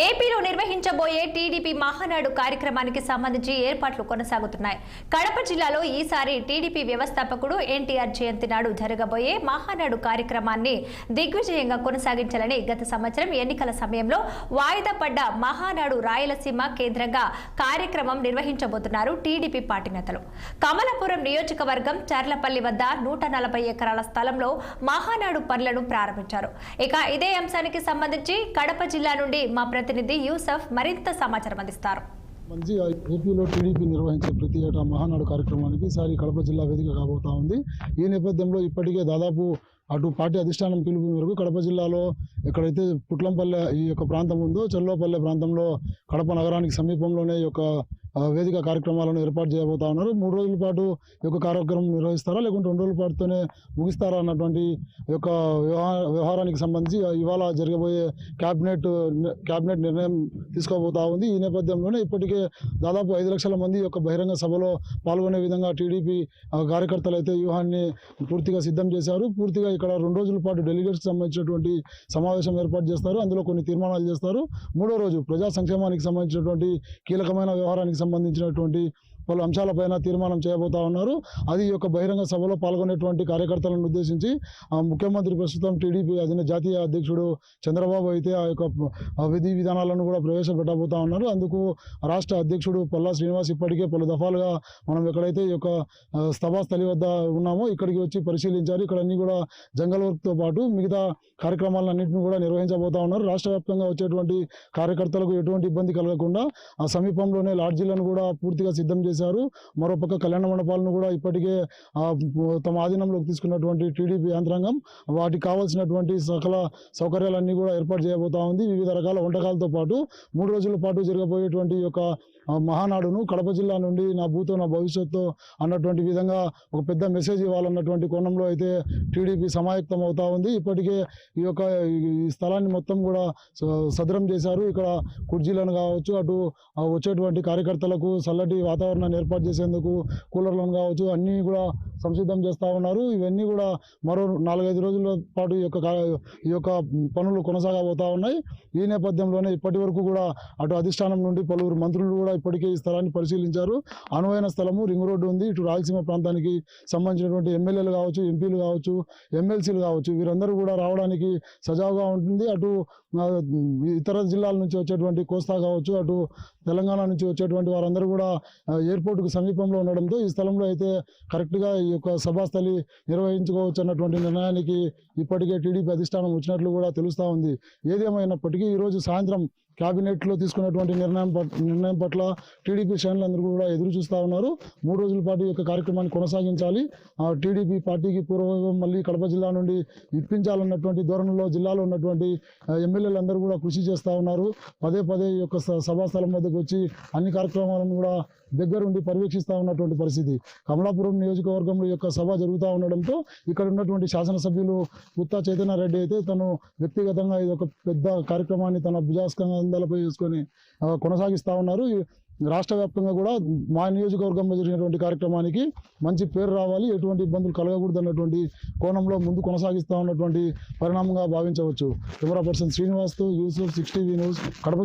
ఏపీలో నిర్వహించబోయే టీడీపీ మహానాడు కార్యక్రమానికి సంబంధించి ఏర్పాట్లు కొనసాగుతున్నాయి. కడప జిల్లాలో ఈసారి టీడీపీ వ్యవస్థాపకుడు ఎన్టీఆర్ జయంతి నాడు జరగబోయే మహానాడు కార్యక్రమాన్ని దిగ్విజయంగా కొనసాగించాలని గత సంవత్సరం ఎన్నికల సమయంలో వాయిదా పడ్డ మహానాడు రాయలసీమ కేంద్రంగా కార్యక్రమం నిర్వహించబోతున్నారు టీడీపీ పార్టీ నేతలు. కమలాపురం నియోజకవర్గం చర్లపల్లి వద్ద 140 ఎకరాల స్థలంలో మహానాడు పనులను ప్రారంభించారు. ఇక ఇదే అంశానికి సంబంధించి కడప జిల్లా నుండి మా ప్రతినిధి యూసఫ్ మరింత సమాచారం అందిస్తారు. ఏపీలో టీడీపీ నిర్వహించే ప్రతి ఏటా మహానాడు కార్యక్రమానికి ఈసారి కడప జిల్లా వేదిక కాబోతా ఉంది. ఈ నేపథ్యంలో ఇప్పటికే దాదాపు అటు పార్టీ అధిష్టానం పిలుపు మేరకు కడప జిల్లాలో ఎక్కడైతే పుట్లంపల్లె ఈ యొక్క ప్రాంతం ఉందో చెర్లోపల్లె ప్రాంతంలో కడప నగరానికి సమీపంలోనే ఈ యొక్క వేదిక కార్యక్రమాలను ఏర్పాటు చేయబోతా ఉన్నారు. 3 రోజుల పాటు ఈ యొక్క కార్యక్రమం నిర్వహిస్తారా లేకుంటే 2 రోజుల పాటుతోనే ముగిస్తారా అన్నటువంటి యొక్క వ్యవహారానికి సంబంధించి ఇవాళ జరగబోయే క్యాబినెట్ నిర్ణయం తీసుకోబోతా ఉంది. ఈ నేపథ్యంలోనే ఇప్పటికే దాదాపు 5 లక్షల మంది యొక్క బహిరంగ సభలో పాల్గొనే విధంగా టీడీపీ కార్యకర్తలు అయితే వ్యూహాన్ని పూర్తిగా సిద్ధం చేశారు. పూర్తిగా ఇక్కడ 2 రోజుల పాటు డెలిగేట్స్కి సంబంధించినటువంటి సమావేశం ఏర్పాటు చేస్తారు. అందులో కొన్ని తీర్మానాలు చేస్తారు. 3వ రోజు ప్రజా సంక్షేమానికి సంబంధించినటువంటి కీలకమైన వ్యవహారానికి సంబంధించినటువంటి పలు అంశాలపైన తీర్మానం చేయబోతా ఉన్నారు. అది ఈ యొక్క బహిరంగ సభలో పాల్గొనేటువంటి కార్యకర్తలను ఉద్దేశించి ముఖ్యమంత్రి ప్రస్తుతం టీడీపీ జాతీయ అధ్యక్షుడు చంద్రబాబు అయితే ఆ యొక్క విధి విధానాలను కూడా ప్రవేశపెట్టబోతా ఉన్నారు. అందుకు రాష్ట్ర అధ్యక్షుడు పల్లా శ్రీనివాస్ ఇప్పటికే పలు దఫాలుగా మనం ఎక్కడైతే ఈ యొక్క సభాస్థలి వద్ద ఉన్నామో ఇక్కడికి వచ్చి పరిశీలించారు. ఇక్కడ అన్ని కూడా జంగల్ వర్క్తో పాటు మిగతా కార్యక్రమాలన్నింటినీ కూడా నిర్వహించబోతా ఉన్నారు. రాష్ట్ర వ్యాప్తంగా వచ్చేటువంటి కార్యకర్తలకు ఎటువంటి ఇబ్బంది కలగకుండా ఆ సమీపంలోనే లాడ్జీలను కూడా పూర్తిగా సిద్ధం చేశారు. మరోపక్క కళ్యాణ మండపాలను కూడా ఇప్పటికే తమ ఆధీనంలోకి తీసుకున్నటువంటి టీడీపీ యంత్రాంగం వాటికి కావాల్సినటువంటి సకల సౌకర్యాలన్నీ కూడా ఏర్పాటు చేయబోతా ఉంది. వివిధ రకాల వంటకాలతో పాటు 3 రోజుల పాటు జరగబోయేటువంటి యొక్క మహానాడును కడప జిల్లా నుండి నా భూతో నా భవిష్యత్తు అన్నటువంటి విధంగా ఒక పెద్ద మెసేజ్ ఇవ్వాలన్నటువంటి కోణంలో అయితే టీడీపీ సమాయత్తం అవుతా ఉంది. ఇప్పటికే ఈ యొక్క ఈ స్థలాన్ని మొత్తం కూడా సదరం చేశారు. ఇక్కడ కుర్చీలను కావచ్చు, అటు వచ్చేటువంటి కార్యకర్తలకు చల్లటి వాతావరణాన్ని ఏర్పాటు చేసేందుకు కూలర్లను కావచ్చు అన్నీ కూడా సంసిద్ధం చేస్తూ ఉన్నారు. ఇవన్నీ కూడా మరో 4-5 రోజుల పాటు ఈ యొక్క పనులు కొనసాగబోతా ఉన్నాయి. ఈ నేపథ్యంలోనే ఇప్పటి వరకు కూడా అటు అధిష్టానం నుండి పలువురు మంత్రులు కూడా ఇప్పటికే ఈ స్థలాన్ని పరిశీలించారు. అనువైన స్థలము, రింగ్ రోడ్డు ఉంది. ఇటు రాయలసీమ ప్రాంతానికి సంబంధించినటువంటి ఎమ్మెల్యేలు కావచ్చు, ఎంపీలు కావచ్చు, ఎమ్మెల్సీలు కావచ్చు, వీరందరూ కూడా రావడానికి సజావుగా ఉంటుంది. అటు ఇతర జిల్లాల నుంచి వచ్చేటువంటి కోస్తా కావచ్చు, అటు తెలంగాణ నుంచి వచ్చేటువంటి వారందరూ కూడా ఎయిర్పోర్ట్కు సమీపంలో ఉండడంతో ఈ స్థలంలో అయితే కరెక్ట్గా ఈ యొక్క సభాస్థలి నిర్వహించుకోవచ్చు అన్నటువంటి నిర్ణయానికి ఇప్పటికే టీడీపీ అధిష్టానం వచ్చినట్లు కూడా తెలుస్తూ ఉంది. ఏదేమైనప్పటికీ ఈరోజు సాయంత్రం క్యాబినెట్లో తీసుకున్నటువంటి నిర్ణయం పట్ల టీడీపీ శ్రేణులందరూ కూడా ఎదురు చూస్తూ ఉన్నారు. 3 రోజుల పాటు ఈ యొక్క కార్యక్రమాన్ని కొనసాగించాలి, టీడీపీ పార్టీకి పూర్వం మళ్ళీ కడప జిల్లా నుండి ఇప్పించాలన్నటువంటి ధోరణిలో జిల్లాలో ఉన్నటువంటి ఎమ్మెల్యేలందరూ కూడా కృషి చేస్తూ ఉన్నారు. పదే ఈ యొక్క సభాస్థలం వద్దకు వచ్చి అన్ని కార్యక్రమాలను కూడా దగ్గరుండి పర్యవేక్షిస్తూ ఉన్నటువంటి పరిస్థితి. కమలాపురం నియోజకవర్గంలో యొక్క సభ జరుగుతూ ఉండడంతో ఇక్కడ ఉన్నటువంటి శాసనసభ్యులు గుత్తా చైతన్య రెడ్డి అయితే తను వ్యక్తిగతంగా ఇది ఒక పెద్ద కార్యక్రమాన్ని తన భుజస్కంధాలపై వేసుకొని కొనసాగిస్తూ ఉన్నారు. రాష్ట్ర వ్యాప్తంగా కూడా మా నియోజకవర్గంలో జరిగినటువంటి కార్యక్రమానికి మంచి పేరు రావాలి, ఎటువంటి ఇబ్బందులు కలగకూడదు అన్నటువంటి కోణంలో ముందు కొనసాగిస్తూ ఉన్నటువంటి పరిణామంగా భావించవచ్చు. కెమెరా పర్సన్ శ్రీనివాస్తో యూసఫ్, 6 టీవీ న్యూస్, కడప జిల్లా.